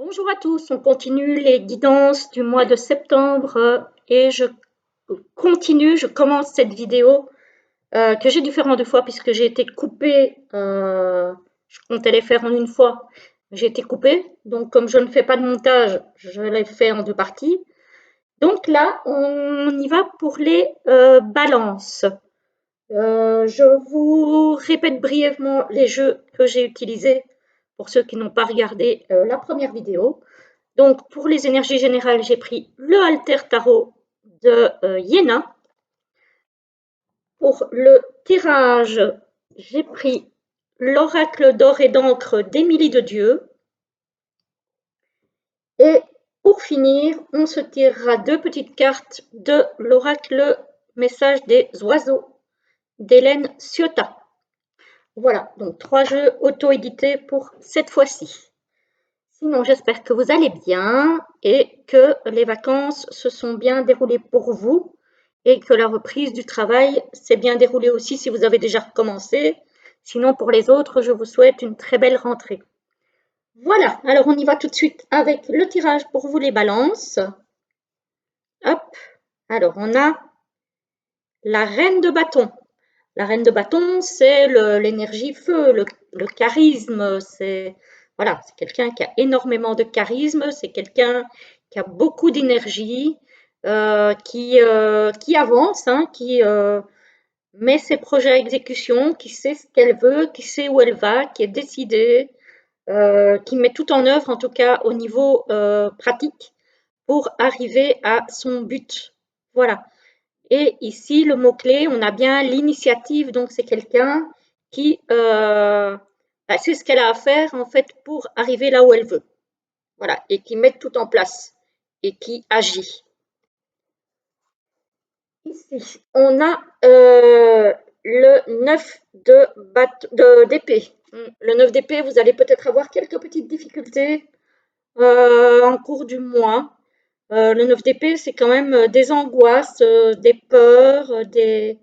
Bonjour à tous, on continue les guidances du mois de septembre et je commence cette vidéo que j'ai dû faire en deux fois puisque j'ai été coupée, je comptais les faire en une fois, j'ai été coupée, donc comme je ne fais pas de montage, je les fais en deux parties. Donc là, on y va pour les balances. Je vous répète brièvement les jeux que j'ai utilisés pour ceux qui n'ont pas regardé la première vidéo. Donc, pour les énergies générales, j'ai pris le Alter Tarot de Yéna. Pour le tirage, j'ai pris l'oracle d'or et d'encre d'Émilie de Dieu. Et pour finir, on se tirera deux petites cartes de l'oracle message des oiseaux d'Hélène Ciotat. Voilà, donc 3 jeux auto-édités pour cette fois-ci. Sinon, j'espère que vous allez bien et que les vacances se sont bien déroulées pour vous et que la reprise du travail s'est bien déroulée aussi si vous avez déjà recommencé. Sinon, pour les autres, je vous souhaite une très belle rentrée. Voilà, alors on y va tout de suite avec le tirage pour vous les balances. Hop, alors on a la reine de bâton. La reine de bâton, c'est l'énergie feu, le charisme, c'est voilà, c'est quelqu'un qui a énormément de charisme, c'est quelqu'un qui a beaucoup d'énergie, qui avance, hein, qui met ses projets à exécution, qui sait ce qu'elle veut, qui sait où elle va, qui est décidée, qui met tout en œuvre, en tout cas au niveau pratique, pour arriver à son but. Voilà. Et ici, le mot-clé, on a bien l'initiative, donc c'est quelqu'un qui sait ce qu'elle a à faire en fait pour arriver là où elle veut. Voilà, et qui met tout en place et qui agit. Ici, on a le 9 d'épée. Le 9 d'épée, vous allez peut-être avoir quelques petites difficultés en cours du mois. Le 9 d'épée, c'est quand même des angoisses, des peurs, des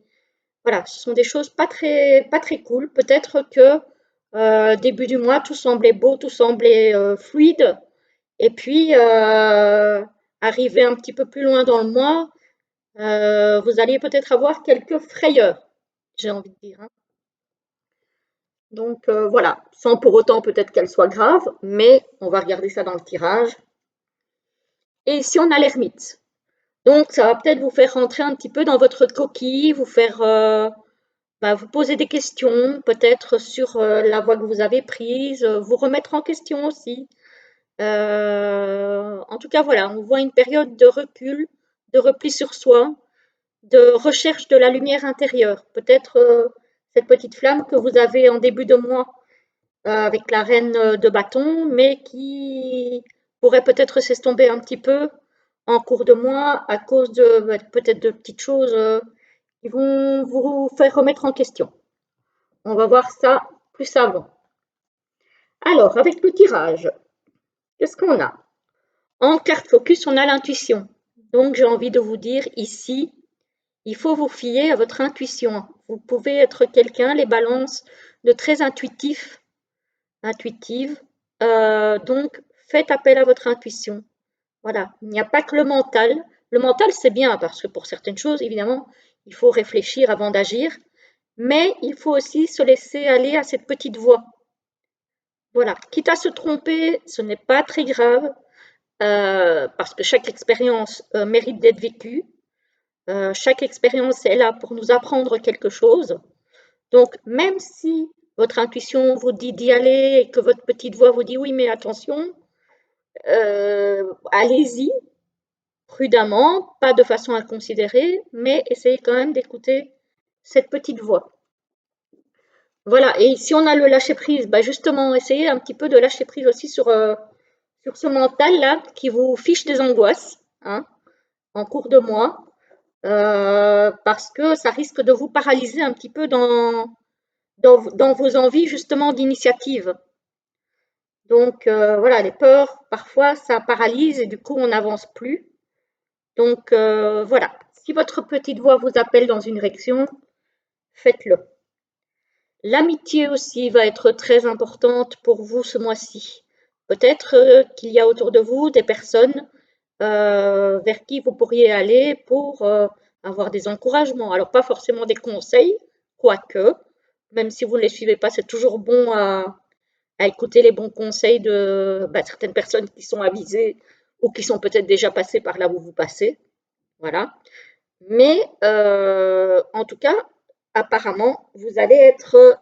voilà, ce sont des choses pas très cool. Peut-être que début du mois, tout semblait beau, tout semblait fluide. Et puis, arrivé un petit peu plus loin dans le mois, vous alliez peut-être avoir quelques frayeurs, j'ai envie de dire, hein. Donc voilà, sans pour autant peut-être qu'elles soient graves, mais on va regarder ça dans le tirage. Et ici, on a l'ermite. Donc, ça va peut-être vous faire rentrer un petit peu dans votre coquille, vous faire vous poser des questions, peut-être sur la voie que vous avez prise, vous remettre en question aussi. En tout cas, voilà, on voit une période de recul, de repli sur soi, de recherche de la lumière intérieure. Peut-être cette petite flamme que vous avez en début de mois avec la reine de bâton, mais qui pourrait peut-être s'estomper un petit peu en cours de mois à cause de peut-être de petites choses qui vont vous faire remettre en question. On va voir ça plus avant. Alors, avec le tirage, qu'est-ce qu'on a? En carte focus, on a l'intuition. Donc, j'ai envie de vous dire ici, il faut vous fier à votre intuition. Vous pouvez être quelqu'un, les balances, de très intuitif, intuitive. Donc, faites appel à votre intuition. Voilà, il n'y a pas que le mental. Le mental, c'est bien parce que pour certaines choses, évidemment, il faut réfléchir avant d'agir. Mais il faut aussi se laisser aller à cette petite voix. Voilà, quitte à se tromper, ce n'est pas très grave, parce que chaque expérience mérite d'être vécue. Chaque expérience est là pour nous apprendre quelque chose. Donc, même si votre intuition vous dit d'y aller et que votre petite voix vous dit oui, mais attention, allez-y prudemment, pas de façon inconsidérée, mais essayez quand même d'écouter cette petite voix. Voilà, et si on a le lâcher prise, justement, essayez un petit peu de lâcher prise aussi sur ce mental-là qui vous fiche des angoisses, hein, en cours de mois, parce que ça risque de vous paralyser un petit peu dans vos envies justement d'initiative. Donc voilà, les peurs, parfois, ça paralyse et du coup, on n'avance plus. Donc voilà, si votre petite voix vous appelle dans une direction, faites-le. L'amitié aussi va être très importante pour vous ce mois-ci. Peut-être qu'il y a autour de vous des personnes vers qui vous pourriez aller pour avoir des encouragements. Alors, pas forcément des conseils, quoique, même si vous ne les suivez pas, c'est toujours bon à écouter les bons conseils de certaines personnes qui sont avisées ou qui sont peut-être déjà passées par là où vous passez. Voilà. Mais en tout cas, apparemment, vous allez être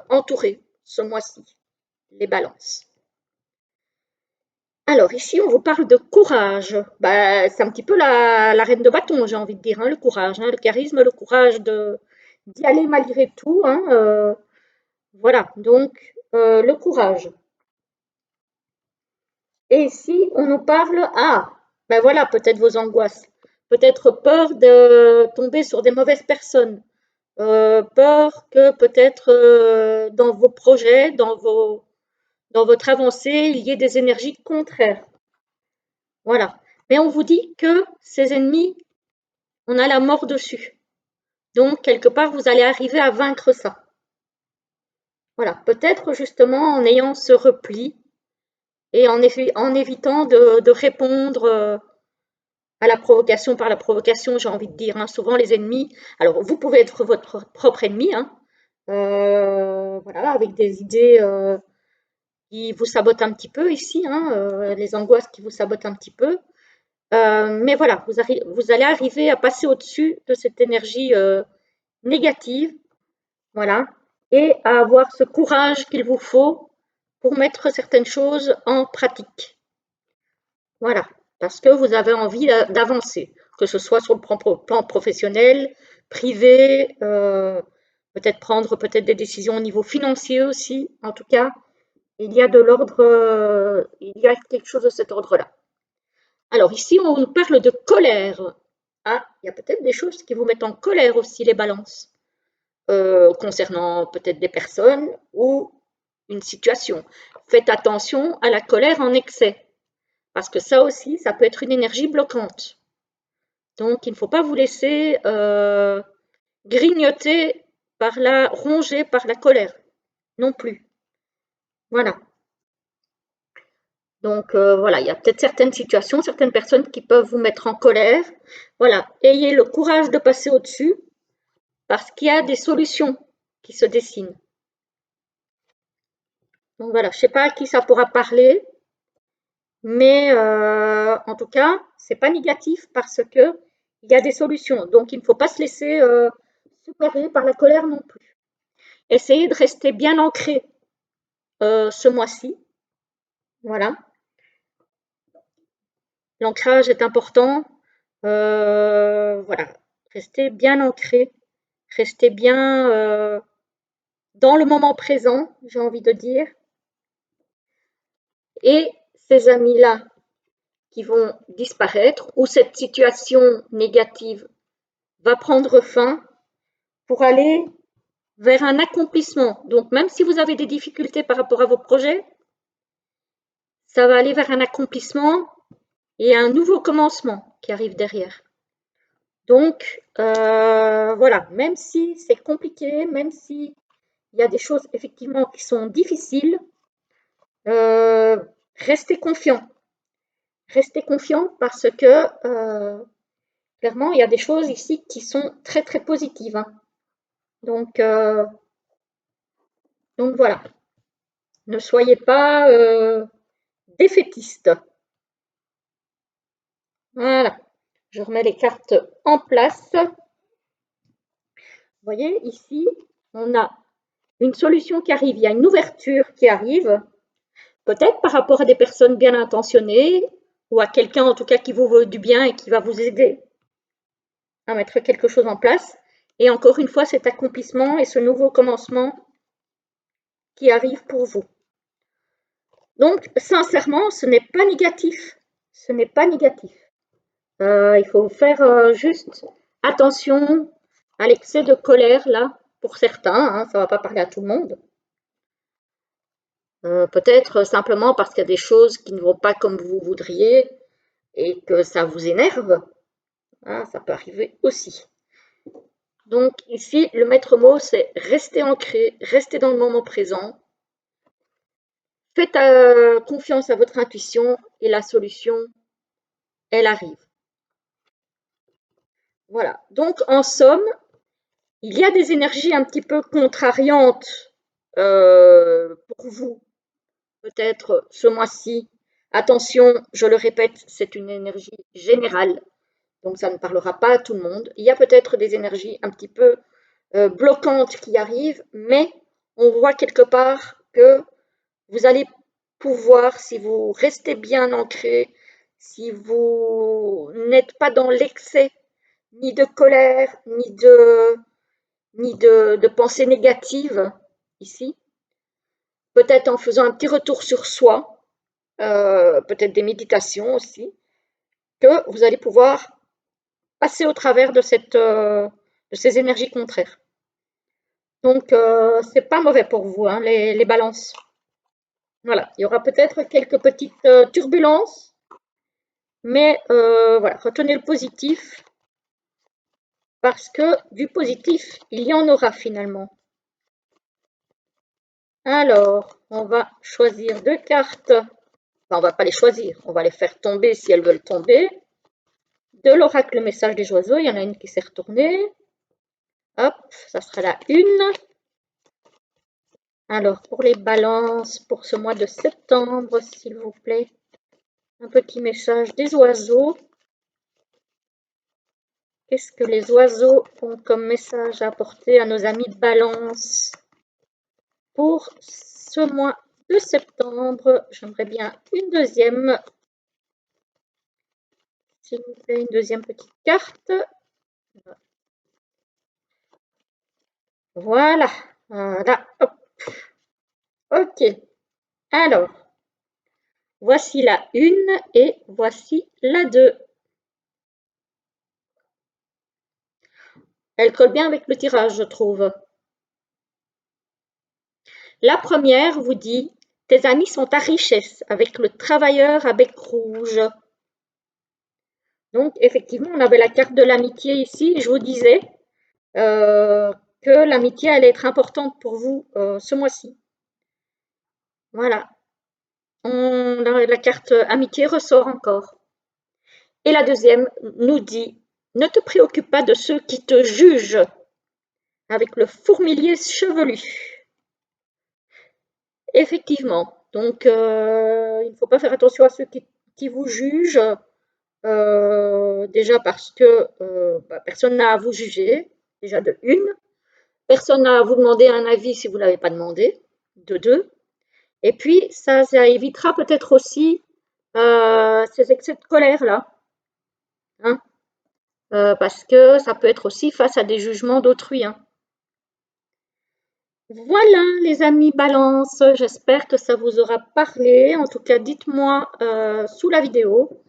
entouré ce mois-ci, les balances. Alors ici, on vous parle de courage. C'est un petit peu la reine de bâton, j'ai envie de dire, hein, le courage, hein, le charisme, le courage d'y aller malgré tout, hein, voilà, donc le courage. Et ici, on nous parle, ben voilà, peut-être vos angoisses, peut-être peur de tomber sur des mauvaises personnes, peur que peut-être dans vos projets, dans votre avancée, il y ait des énergies contraires. Voilà. Mais on vous dit que ces ennemis, on a la mort dessus. Donc, quelque part, vous allez arriver à vaincre ça. Voilà. Peut-être justement en ayant ce repli et en évitant de répondre à la provocation par la provocation, j'ai envie de dire, hein. Souvent, les ennemis, alors vous pouvez être votre propre ennemi, hein, voilà, avec des idées qui vous sabotent un petit peu ici, hein, les angoisses qui vous sabotent un petit peu. Mais voilà, vous allez arriver à passer au-dessus de cette énergie négative, voilà, et à avoir ce courage qu'il vous faut pour mettre certaines choses en pratique. Voilà, parce que vous avez envie d'avancer, que ce soit sur le plan professionnel, privé, peut-être prendre peut-être des décisions au niveau financier aussi. En tout cas, il y a de l'ordre, il y a quelque chose de cet ordre-là. Alors ici, on nous parle de colère. Ah, il y a peut-être des choses qui vous mettent en colère aussi, les balances, concernant peut-être des personnes ou une situation. Faites attention à la colère en excès, parce que ça aussi, ça peut être une énergie bloquante. Donc, il ne faut pas vous laisser grignoter ronger par la colère, non plus. Voilà. Donc voilà, il y a peut-être certaines situations, certaines personnes qui peuvent vous mettre en colère. Voilà, ayez le courage de passer au-dessus parce qu'il y a des solutions qui se dessinent. Donc voilà, je ne sais pas à qui ça pourra parler, mais en tout cas, c'est pas négatif parce que il y a des solutions. Donc il ne faut pas se laisser submerger par la colère non plus. Essayez de rester bien ancré ce mois-ci. Voilà, l'ancrage est important. Voilà, restez bien ancré, restez bien dans le moment présent, j'ai envie de dire. Et ces amis-là qui vont disparaître, ou cette situation négative va prendre fin pour aller vers un accomplissement. Donc même si vous avez des difficultés par rapport à vos projets, ça va aller vers un accomplissement et un nouveau commencement qui arrive derrière. Donc voilà, même si c'est compliqué, même si il y a des choses effectivement qui sont difficiles, restez confiant. Restez confiant parce que clairement, il y a des choses ici qui sont très très positives, hein. Donc, euh, donc voilà, ne soyez pas défaitiste. Voilà, je remets les cartes en place. Vous voyez, ici, on a une solution qui arrive, il y a une ouverture qui arrive, peut-être par rapport à des personnes bien intentionnées ou à quelqu'un en tout cas qui vous veut du bien et qui va vous aider à mettre quelque chose en place. Et encore une fois, cet accomplissement et ce nouveau commencement qui arrive pour vous. Donc, sincèrement, ce n'est pas négatif. Ce n'est pas négatif. Il faut faire juste attention à l'excès de colère, là, pour certains, hein, ça ne va pas parler à tout le monde. Peut-être simplement parce qu'il y a des choses qui ne vont pas comme vous voudriez et que ça vous énerve. Hein, ça peut arriver aussi. Donc ici, le maître mot, c'est rester ancré, rester dans le moment présent, Faites confiance à votre intuition et la solution, elle arrive. Voilà. Donc, en somme, il y a des énergies un petit peu contrariantes pour vous, peut-être ce mois-ci. Attention, je le répète, c'est une énergie générale, donc ça ne parlera pas à tout le monde. Il y a peut-être des énergies un petit peu bloquantes qui arrivent, mais on voit quelque part que vous allez pouvoir, si vous restez bien ancré, si vous n'êtes pas dans l'excès, ni de colère, ni de pensée négative ici, peut-être en faisant un petit retour sur soi, peut-être des méditations aussi, que vous allez pouvoir passer au travers de ces énergies contraires. Donc, c'est pas mauvais pour vous, hein, les balances. Voilà, il y aura peut-être quelques petites turbulences, mais voilà, retenez le positif, parce que du positif, il y en aura finalement. Alors, on va choisir deux cartes. Enfin, on va pas les choisir, on va les faire tomber si elles veulent tomber. De l'oracle message des oiseaux, il y en a une qui s'est retournée. Hop, ça sera la une. Alors, pour les balances, pour ce mois de septembre, s'il vous plaît, un petit message des oiseaux. Qu'est-ce que les oiseaux ont comme message à apporter à nos amis de Balance pour ce mois de septembre? J'aimerais bien une deuxième, s'il vous plaît, une deuxième petite carte. Voilà, voilà, hop. Ok, alors, voici la une et voici la deux. Elle colle bien avec le tirage, je trouve. La première vous dit: tes amis sont ta richesse, avec le travailleur à bec rouge. Donc, effectivement, on avait la carte de l'amitié ici, et je vous disais que l'amitié allait être importante pour vous ce mois-ci. Voilà. La carte amitié ressort encore. Et la deuxième nous dit: ne te préoccupe pas de ceux qui te jugent, avec le fourmilier chevelu. Effectivement. Donc, il ne faut pas faire attention à ceux qui vous jugent. Déjà parce que personne n'a à vous juger, déjà de une. Personne n'a à vous demander un avis si vous ne l'avez pas demandé, de deux. Et puis, ça évitera peut-être aussi ces excès de colère-là. Hein, parce que ça peut être aussi face à des jugements d'autrui. Hein. Voilà les amis Balance, j'espère que ça vous aura parlé. En tout cas, dites-moi sous la vidéo.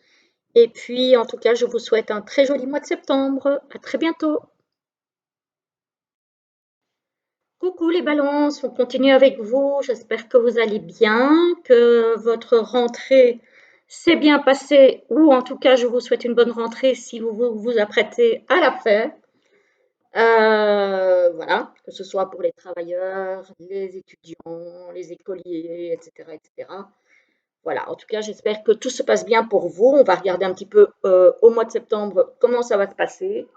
Et puis, en tout cas, je vous souhaite un très joli mois de septembre. À très bientôt. Coucou les balances, on continue avec vous. J'espère que vous allez bien, que votre rentrée s'est bien passée, ou en tout cas, je vous souhaite une bonne rentrée si vous apprêtez à la faire. Voilà, que ce soit pour les travailleurs, les étudiants, les écoliers, etc., etc. Voilà, en tout cas, j'espère que tout se passe bien pour vous. On va regarder un petit peu au mois de septembre comment ça va se passer.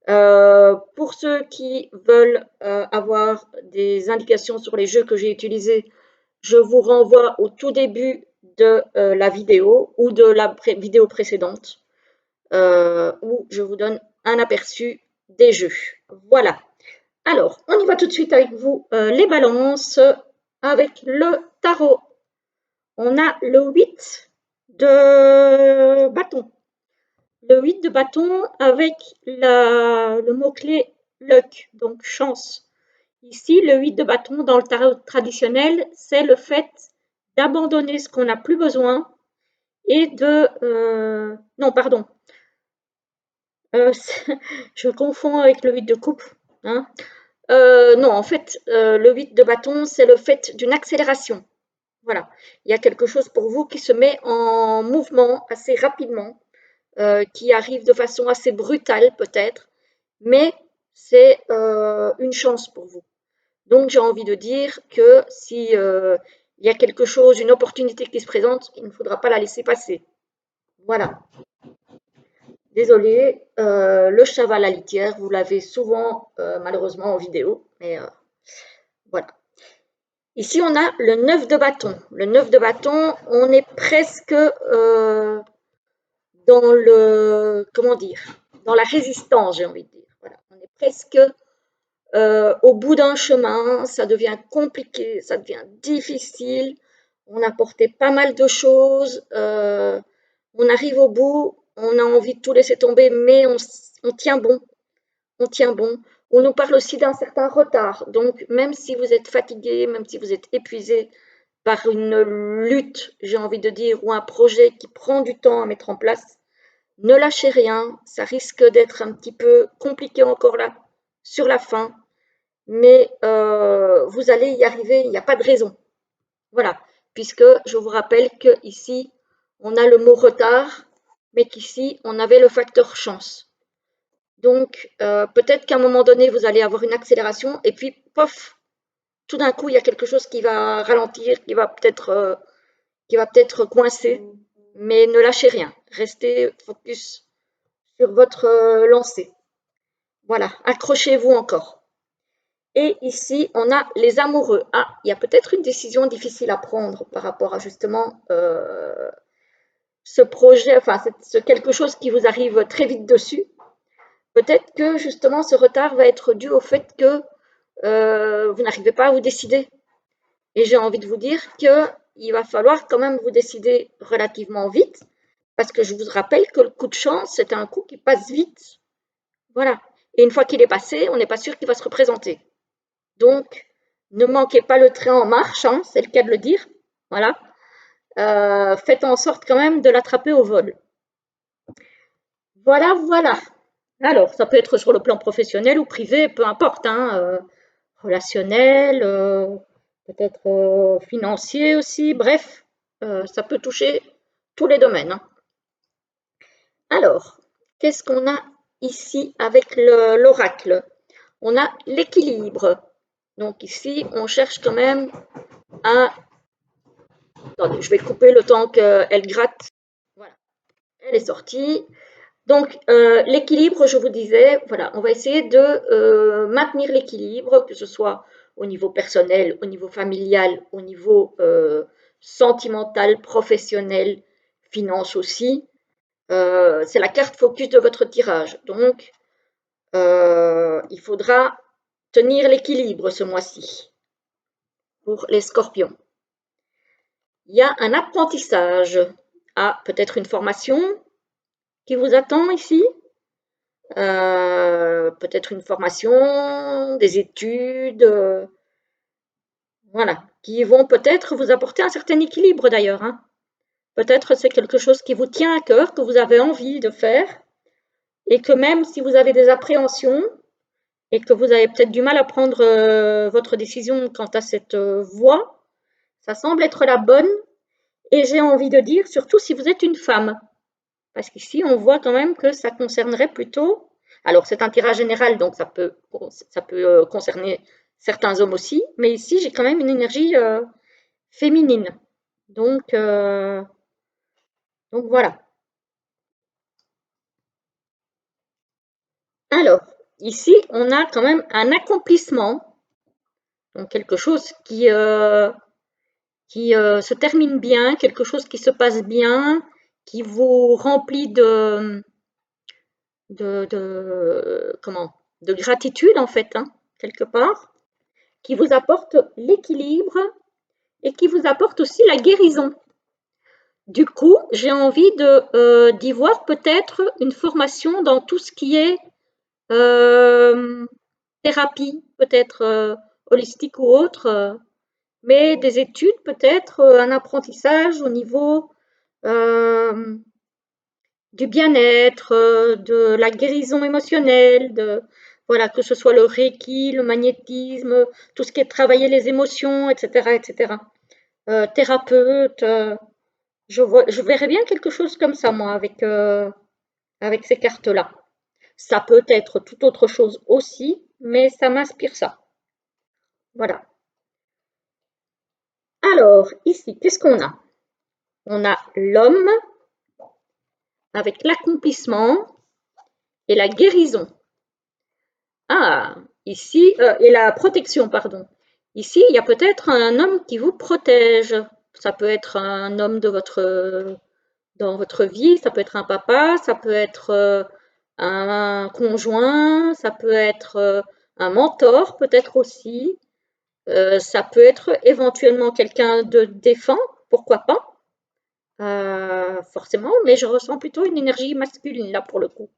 Pour ceux qui veulent avoir des indications sur les jeux que j'ai utilisés, je vous renvoie au tout début de la vidéo ou de la vidéo précédente où je vous donne un aperçu des jeux. Voilà. Alors, on y va tout de suite avec vous, les balances, avec le tarot. On a le 8 de bâton. Le 8 de bâton avec le mot-clé luck, donc chance. Ici, le 8 de bâton dans le tarot traditionnel, c'est le fait d'abandonner ce qu'on n'a plus besoin et de... non, pardon. Je confonds avec le 8 de coupe. Hein. Non, en fait, le 8 de bâton, c'est le fait d'une accélération. Voilà. Il y a quelque chose pour vous qui se met en mouvement assez rapidement. Qui arrive de façon assez brutale peut-être, mais c'est une chance pour vous. Donc j'ai envie de dire que si il y a quelque chose, une opportunité qui se présente, il ne faudra pas la laisser passer. Voilà. Désolée, le chat va à la litière, vous l'avez souvent malheureusement en vidéo, mais voilà. Ici, on a le 9 de bâton. Le 9 de bâton, on est presque dans le, comment dire, dans la résistance, j'ai envie de dire. Voilà. On est presque au bout d'un chemin, ça devient compliqué, ça devient difficile. On a porté pas mal de choses. On arrive au bout, on a envie de tout laisser tomber, mais on tient bon. On tient bon. On nous parle aussi d'un certain retard. Donc, même si vous êtes fatigué, même si vous êtes épuisé par une lutte, j'ai envie de dire, ou un projet qui prend du temps à mettre en place, ne lâchez rien. Ça risque d'être un petit peu compliqué encore là, sur la fin. Mais vous allez y arriver, il n'y a pas de raison. Voilà. Puisque je vous rappelle qu'ici, on a le mot retard, mais qu'ici, on avait le facteur chance. Donc, peut-être qu'à un moment donné, vous allez avoir une accélération et puis, pof, tout d'un coup, il y a quelque chose qui va ralentir, qui va peut-être coincer, mais ne lâchez rien. Restez focus sur votre lancée. Voilà, accrochez-vous encore. Et ici, on a les amoureux. Ah, il y a peut-être une décision difficile à prendre par rapport à justement ce projet, enfin, quelque chose qui vous arrive très vite dessus. Peut-être que justement ce retard va être dû au fait que vous n'arrivez pas à vous décider. Et j'ai envie de vous dire qu'il va falloir quand même vous décider relativement vite, parce que je vous rappelle que le coup de chance, c'est un coup qui passe vite. Voilà. Et une fois qu'il est passé, on n'est pas sûr qu'il va se représenter. Donc, ne manquez pas le train en marche, hein, c'est le cas de le dire. Voilà. Faites en sorte quand même de l'attraper au vol. Voilà, voilà. Alors, ça peut être sur le plan professionnel ou privé, peu importe, hein, relationnel, peut-être financier aussi, bref, ça peut toucher tous les domaines, hein. Alors, qu'est-ce qu'on a ici avec l'oracle? On a l'équilibre. Donc ici, on cherche quand même à... Attendez, je vais couper le temps qu'elle gratte. Voilà, elle est sortie. Donc, l'équilibre, je vous disais, voilà, on va essayer de maintenir l'équilibre, que ce soit au niveau personnel, au niveau familial, au niveau sentimental, professionnel, finance aussi. C'est la carte focus de votre tirage. Donc, il faudra tenir l'équilibre ce mois-ci pour les scorpions. Il y a un apprentissage. Ah, peut-être une formation qui vous attend ici. Peut-être une formation, des études, voilà, qui vont peut-être vous apporter un certain équilibre d'ailleurs, hein. Peut-être c'est quelque chose qui vous tient à cœur, que vous avez envie de faire, et que même si vous avez des appréhensions, et que vous avez peut-être du mal à prendre votre décision quant à cette voie, ça semble être la bonne, et j'ai envie de dire, surtout si vous êtes une femme. Parce qu'ici, on voit quand même que ça concernerait plutôt. Alors, c'est un tirage général, donc ça peut concerner certains hommes aussi, mais ici, j'ai quand même une énergie féminine. Donc, euh, donc voilà. Alors, ici, on a quand même un accomplissement, donc quelque chose qui se termine bien, quelque chose qui se passe bien, qui vous remplit comment, de gratitude en fait, hein, quelque part, qui vous apporte l'équilibre et qui vous apporte aussi la guérison. Du coup, j'ai envie d'y voir peut-être une formation dans tout ce qui est thérapie, peut-être holistique ou autre, mais des études peut-être, un apprentissage au niveau euh, du bien-être, de la guérison émotionnelle, voilà, que ce soit le reiki, le magnétisme, tout ce qui est travailler les émotions, etc., etc. Thérapeute, je verrais bien quelque chose comme ça, moi, avec ces cartes-là. Ça peut être tout autre chose aussi, mais ça m'inspire ça. Voilà. Alors, ici, qu'est-ce qu'on a? On a l'homme avec l'accomplissement et la guérison. Ah, ici, et la protection, pardon. Ici, il y a peut-être un homme qui vous protège. Ça peut être un homme dans votre vie, ça peut être un papa, ça peut être un conjoint, ça peut être un mentor, peut-être aussi. Ça peut être éventuellement quelqu'un de défunt, pourquoi pas, forcément, mais je ressens plutôt une énergie masculine là pour le coup.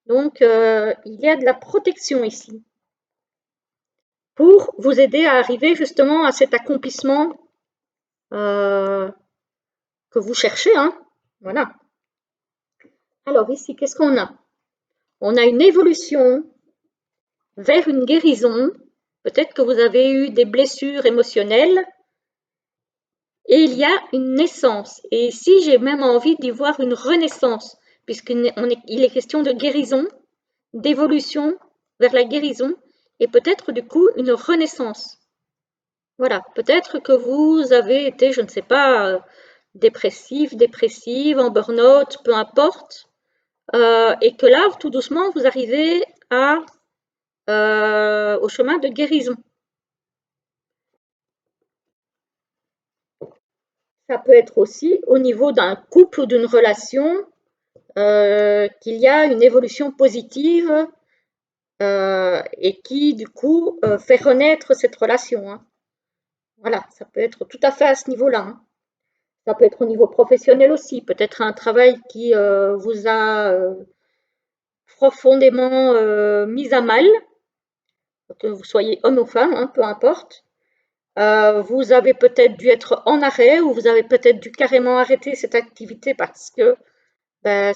Donc, il y a de la protection ici pour vous aider à arriver justement à cet accomplissement que vous cherchez, hein. Voilà. Alors ici, qu'est-ce qu'on a? On a une évolution vers une guérison. Peut-être que vous avez eu des blessures émotionnelles et il y a une naissance. Et ici, j'ai même envie d'y voir une renaissance, puisqu'il est question de guérison, d'évolution vers la guérison et peut-être du coup une renaissance. Voilà, peut-être que vous avez été, je ne sais pas, dépressif, dépressive, en burn-out, peu importe, et que là, tout doucement, vous arrivez au chemin de guérison. Ça peut être aussi au niveau d'un couple ou d'une relation qu'il y a une évolution positive et qui, du coup, fait renaître cette relation, hein. Voilà, ça peut être tout à fait à ce niveau-là, hein. Ça peut être au niveau professionnel aussi, peut-être un travail qui vous a profondément mis à mal, que vous soyez homme ou femme, hein, peu importe. Vous avez peut-être dû être en arrêt ou vous avez peut-être dû carrément arrêter cette activité parce que ben,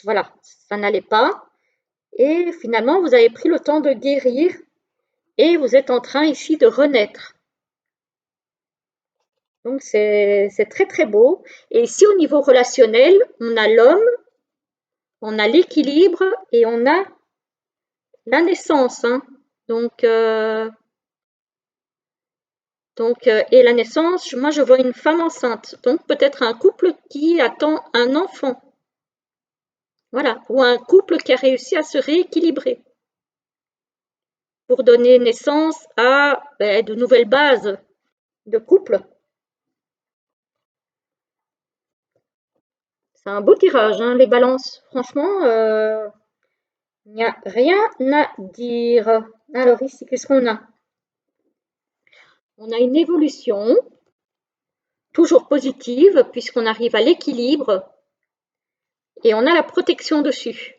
voilà, ça n'allait pas. Et finalement, vous avez pris le temps de guérir et vous êtes en train ici de renaître. Donc c'est très très beau. Et ici au niveau relationnel, on a l'homme, on a l'équilibre et on a la naissance, hein. Donc, et la naissance, moi je vois une femme enceinte. Donc peut-être un couple qui attend un enfant. Voilà, ou un couple qui a réussi à se rééquilibrer pour donner naissance à de nouvelles bases de couple. C'est un beau tirage, hein, les balances. Franchement, il n'y a rien à dire. Alors ici, qu'est-ce qu'on a? On a une évolution, toujours positive, puisqu'on arrive à l'équilibre et on a la protection dessus.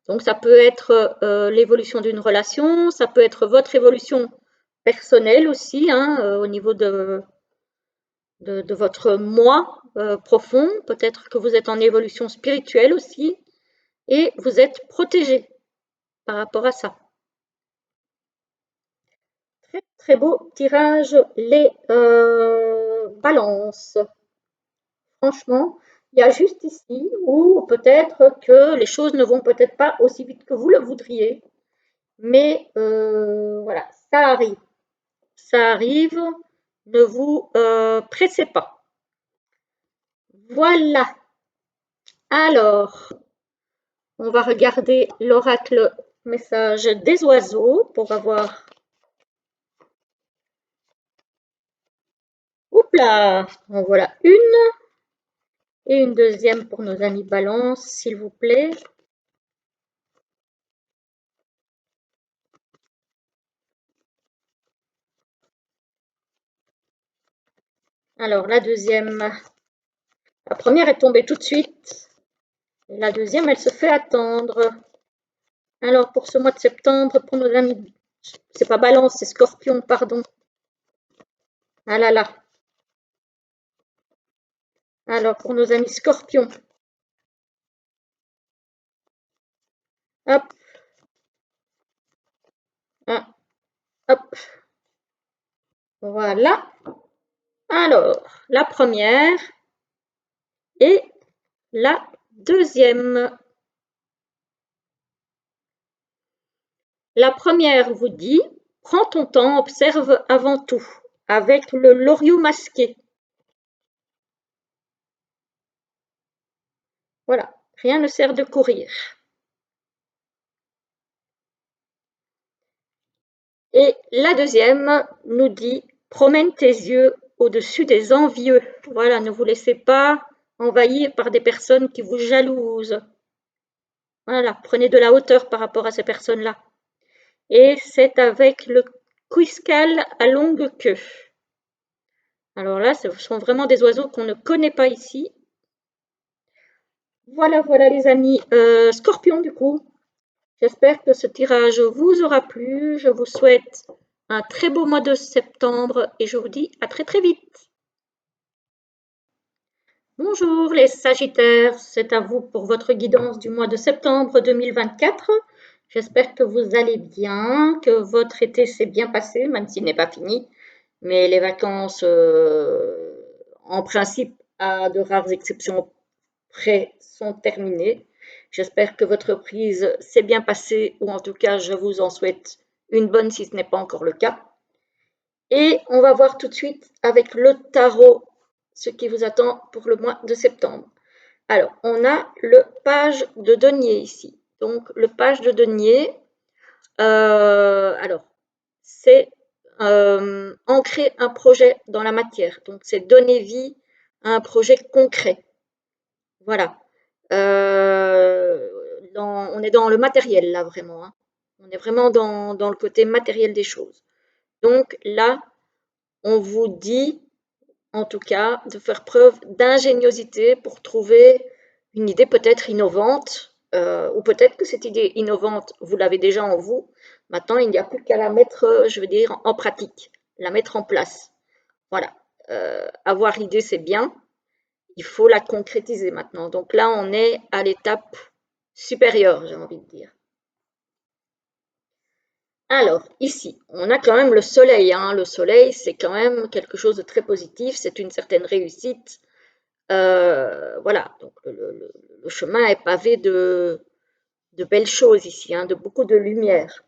Donc ça peut être l'évolution d'une relation, ça peut être votre évolution personnelle aussi, hein, au niveau de votre moi profond. Peut-être que vous êtes en évolution spirituelle aussi et vous êtes protégé par rapport à ça. Très très beau tirage, les balances. Franchement, il y a juste ici où peut-être que les choses ne vont peut-être pas aussi vite que vous le voudriez, mais voilà, ça arrive. Ça arrive, ne vous pressez pas. Voilà. Alors, on va regarder l'oracle message des oiseaux pour avoir. Oups là, en voilà une. Et une deuxième pour nos amis balance, s'il vous plaît. Alors, la deuxième, la première est tombée tout de suite. Et la deuxième, elle se fait attendre. Alors, pour ce mois de septembre, pour nos amis, c'est pas balance, c'est scorpion, pardon. Ah là là. Alors, pour nos amis scorpions. Hop. Ah, hop. Voilà. Alors, la première et la deuxième. La première vous dit, prends ton temps, observe avant tout. avec le loriot masqué. Voilà, rien ne sert de courir. Et la deuxième nous dit « Promène tes yeux au-dessus des envieux ». Voilà, ne vous laissez pas envahir par des personnes qui vous jalousent. Voilà, prenez de la hauteur par rapport à ces personnes-là. Et c'est avec le quiscal à longue queue. Alors là, ce sont vraiment des oiseaux qu'on ne connaît pas ici. Voilà, voilà les amis. Scorpion du coup. J'espère que ce tirage vous aura plu. Je vous souhaite un très beau mois de septembre et je vous dis à très très vite. Bonjour les Sagittaires, c'est à vous pour votre guidance du mois de septembre 2024. J'espère que vous allez bien, que votre été s'est bien passé, même s'il n'est pas fini. Mais les vacances, en principe, à de rares exceptions près, sont terminées. J'espère que votre reprise s'est bien passée, ou en tout cas, je vous en souhaite une bonne si ce n'est pas encore le cas. Et on va voir tout de suite avec le tarot ce qui vous attend pour le mois de septembre. Alors, on a le page de denier ici. Donc, le page de denier, alors, c'est ancrer un projet dans la matière. Donc, c'est donner vie à un projet concret. Voilà. On est dans le matériel, là, vraiment. Hein. On est vraiment dans le côté matériel des choses. Donc, là, on vous dit, en tout cas, de faire preuve d'ingéniosité pour trouver une idée peut-être innovante, ou peut-être que cette idée innovante, vous l'avez déjà en vous. Maintenant, il n'y a plus qu'à la mettre, je veux dire, en pratique, la mettre en place. Voilà. Avoir l'idée, c'est bien. Il faut la concrétiser maintenant. Donc là, on est à l'étape supérieure, j'ai envie de dire. Alors, ici, on a quand même le soleil. Hein. Le soleil, c'est quand même quelque chose de très positif, c'est une certaine réussite. Voilà, donc le chemin est pavé de belles choses ici, hein, de beaucoup de lumière.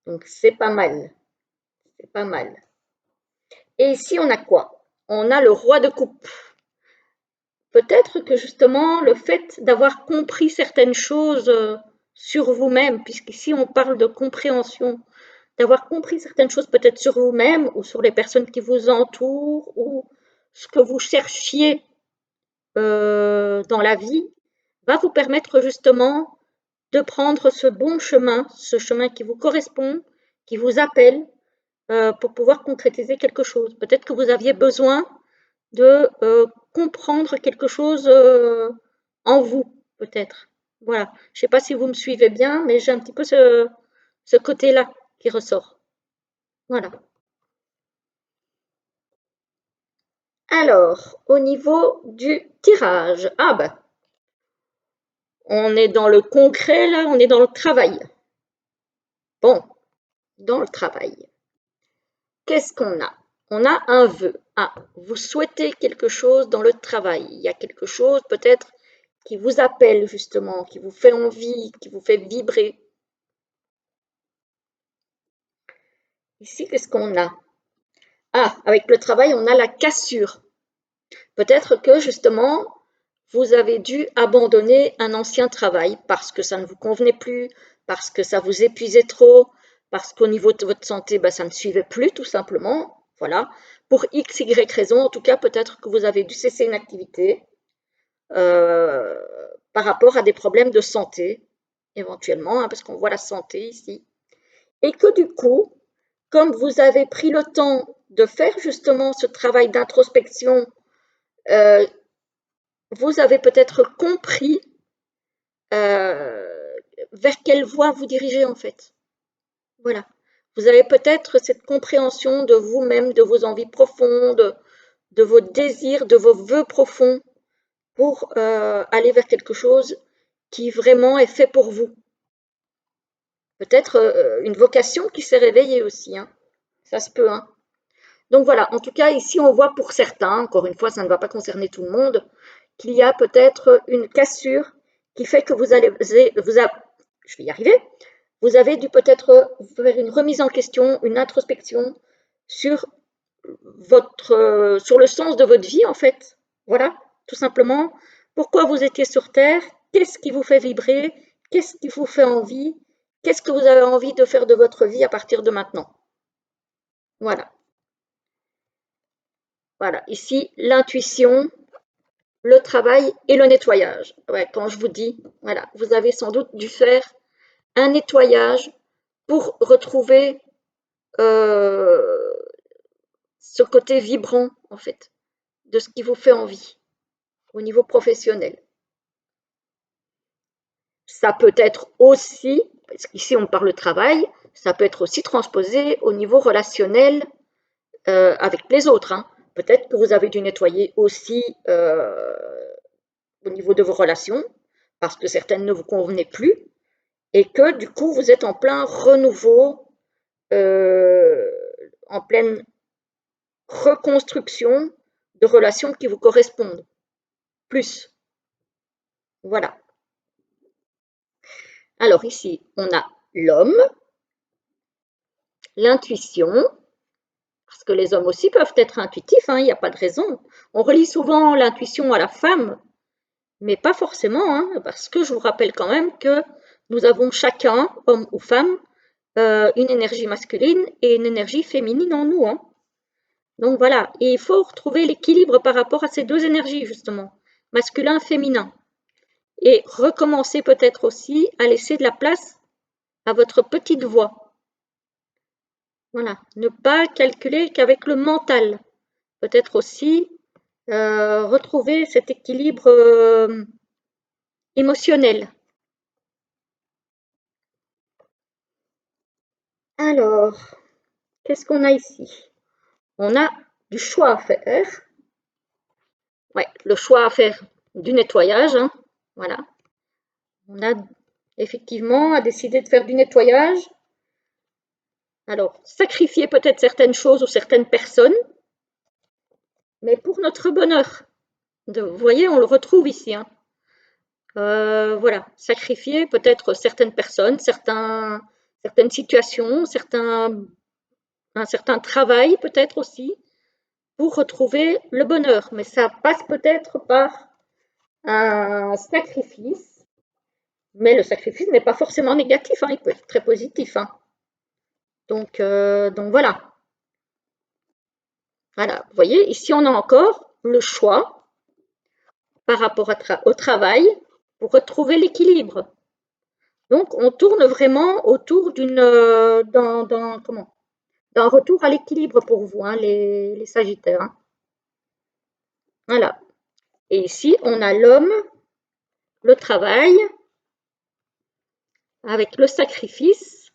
Donc, c'est pas mal. C'est pas mal. Et ici, on a quoi? On a le roi de coupe. Peut-être que justement, le fait d'avoir compris certaines choses sur vous-même, puisqu'ici on parle de compréhension, d'avoir compris certaines choses peut-être sur vous-même ou sur les personnes qui vous entourent ou ce que vous cherchiez dans la vie, va vous permettre justement de prendre ce bon chemin, ce chemin qui vous correspond, qui vous appelle, pour pouvoir concrétiser quelque chose. Peut-être que vous aviez besoin de comprendre quelque chose en vous, peut-être. Voilà. Je ne sais pas si vous me suivez bien, mais j'ai un petit peu ce côté-là qui ressort. Voilà. Alors, au niveau du tirage, ah ben, on est dans le concret là, on est dans le travail. Bon, dans le travail. Qu'est-ce qu'on a? On a un vœu. Ah, vous souhaitez quelque chose dans le travail. Il y a quelque chose peut-être qui vous appelle justement, qui vous fait envie, qui vous fait vibrer. Ici, qu'est-ce qu'on a? Ah, avec le travail, on a la cassure. Peut-être que justement, vous avez dû abandonner un ancien travail parce que ça ne vous convenait plus, parce que ça vous épuisait trop, parce qu'au niveau de votre santé, ça ne suivait plus tout simplement. Voilà. Pour X, Y raison, en tout cas, peut-être que vous avez dû cesser une activité par rapport à des problèmes de santé, éventuellement, hein, parce qu'on voit la santé ici. Et que du coup, comme vous avez pris le temps de faire justement ce travail d'introspection, euh, vous avez peut-être compris vers quelle voie vous dirigez en fait. Voilà. Vous avez peut-être cette compréhension de vous-même, de vos envies profondes, de vos désirs, de vos vœux profonds pour aller vers quelque chose qui vraiment est fait pour vous. Peut-être une vocation qui s'est réveillée aussi. Hein. Ça se peut. Hein. Donc voilà, en tout cas, ici, on voit pour certains, encore une fois, ça ne va pas concerner tout le monde, qu'il y a peut-être une cassure qui fait que je vais y arriver, vous avez dû peut-être faire une remise en question, une introspection sur sur le sens de votre vie en fait. Voilà, tout simplement. Pourquoi vous étiez sur Terre? Qu'est-ce qui vous fait vibrer? Qu'est-ce qui vous fait envie? Qu'est-ce que vous avez envie de faire de votre vie à partir de maintenant? Voilà. Voilà. Ici, l'intuition, le travail et le nettoyage. Ouais, quand je vous dis, voilà, vous avez sans doute dû faire un nettoyage pour retrouver ce côté vibrant, en fait, de ce qui vous fait envie au niveau professionnel. Ça peut être aussi, parce qu'ici on parle de travail, ça peut être aussi transposé au niveau relationnel avec les autres. Hein. Peut-être que vous avez dû nettoyer aussi au niveau de vos relations, parce que certaines ne vous convenaient plus, et que du coup vous êtes en plein renouveau, en pleine reconstruction de relations qui vous correspondent plus. Voilà. Alors ici, on a l'homme, l'intuition, parce que les hommes aussi peuvent être intuitifs, hein, il n'y a pas de raison. On relie souvent l'intuition à la femme, mais pas forcément, hein, parce que je vous rappelle quand même que nous avons chacun, homme ou femme, une énergie masculine et une énergie féminine en nous. Hein. Donc voilà, et il faut retrouver l'équilibre par rapport à ces deux énergies, justement, masculin, féminin. Et recommencer peut-être aussi à laisser de la place à votre petite voix. Voilà, ne pas calculer qu'avec le mental. Peut-être aussi retrouver cet équilibre émotionnel. Alors, qu'est-ce qu'on a ici? On a du choix à faire. Ouais, le choix à faire du nettoyage. Hein. Voilà. On a effectivement à décider de faire du nettoyage. Alors, sacrifier peut-être certaines choses ou certaines personnes, mais pour notre bonheur. Vous voyez, on le retrouve ici. Hein. Voilà, sacrifier peut-être certaines personnes, certaines situations, un certain travail peut-être aussi, pour retrouver le bonheur. Mais ça passe peut-être par un sacrifice, mais le sacrifice n'est pas forcément négatif, hein, il peut être très positif. Hein. Donc voilà. Voilà, vous voyez, ici on a encore le choix par rapport au travail pour retrouver l'équilibre. Donc on tourne vraiment autour d'un retour à l'équilibre pour vous, hein, les Sagittaires. Hein. Voilà. Et ici, on a l'homme, le travail, avec le sacrifice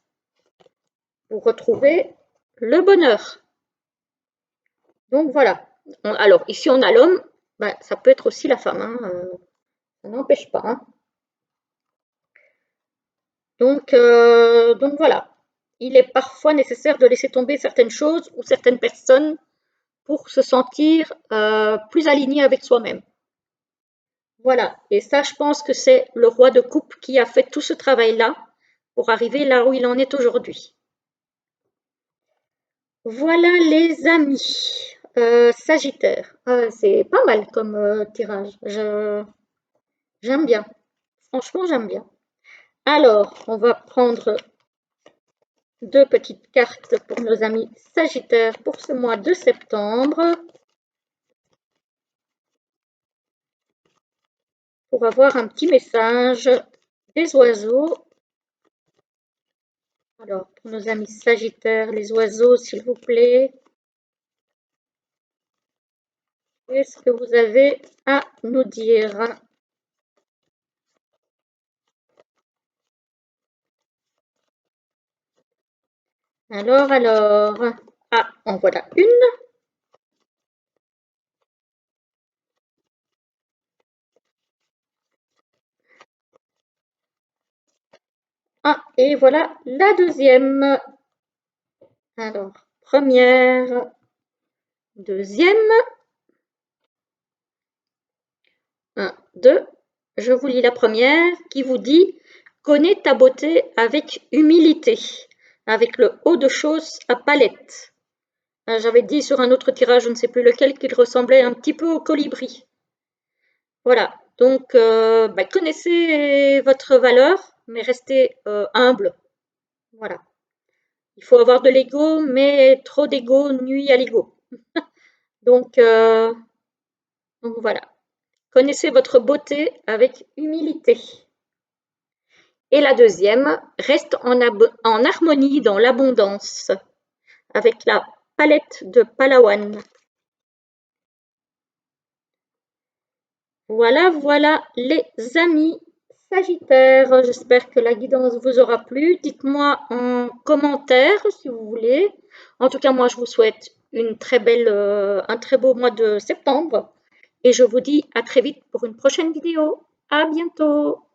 pour retrouver le bonheur. Donc voilà. Alors ici, on a l'homme, ben, ça peut être aussi la femme, hein, ça n'empêche pas. Hein. Donc voilà. Il est parfois nécessaire de laisser tomber certaines choses ou certaines personnes pour se sentir plus aligné avec soi-même. Voilà, et ça, je pense que c'est le roi de coupe qui a fait tout ce travail-là pour arriver là où il en est aujourd'hui. Voilà les amis, Sagittaire. C'est pas mal comme tirage, j'aime bien, franchement j'aime bien. Alors, on va prendre deux petites cartes pour nos amis Sagittaires pour ce mois de septembre. Pour avoir un petit message des oiseaux. Alors, pour nos amis Sagittaires, les oiseaux, s'il vous plaît. Qu'est-ce que vous avez à nous dire? Alors. Ah, en voilà une. Ah, et voilà la deuxième. Alors, première, deuxième. 1, 2. Je vous lis la première qui vous dit « Connais ta beauté avec humilité, avec le haut de choses à palette. J'avais dit sur un autre tirage, je ne sais plus lequel, qu'il ressemblait un petit peu au colibri. Voilà, donc connaissez votre valeur, mais restez humble. Voilà. Il faut avoir de l'ego, mais trop d'ego nuit à l'ego. Donc, euh, donc voilà. Connaissez votre beauté avec humilité. Et la deuxième, reste en harmonie dans l'abondance avec la palette de Palawan. Voilà, voilà les amis Sagittaires. J'espère que la guidance vous aura plu. Dites-moi en commentaire si vous voulez. En tout cas, moi, je vous souhaite un très beau mois de septembre. Et je vous dis à très vite pour une prochaine vidéo. À bientôt!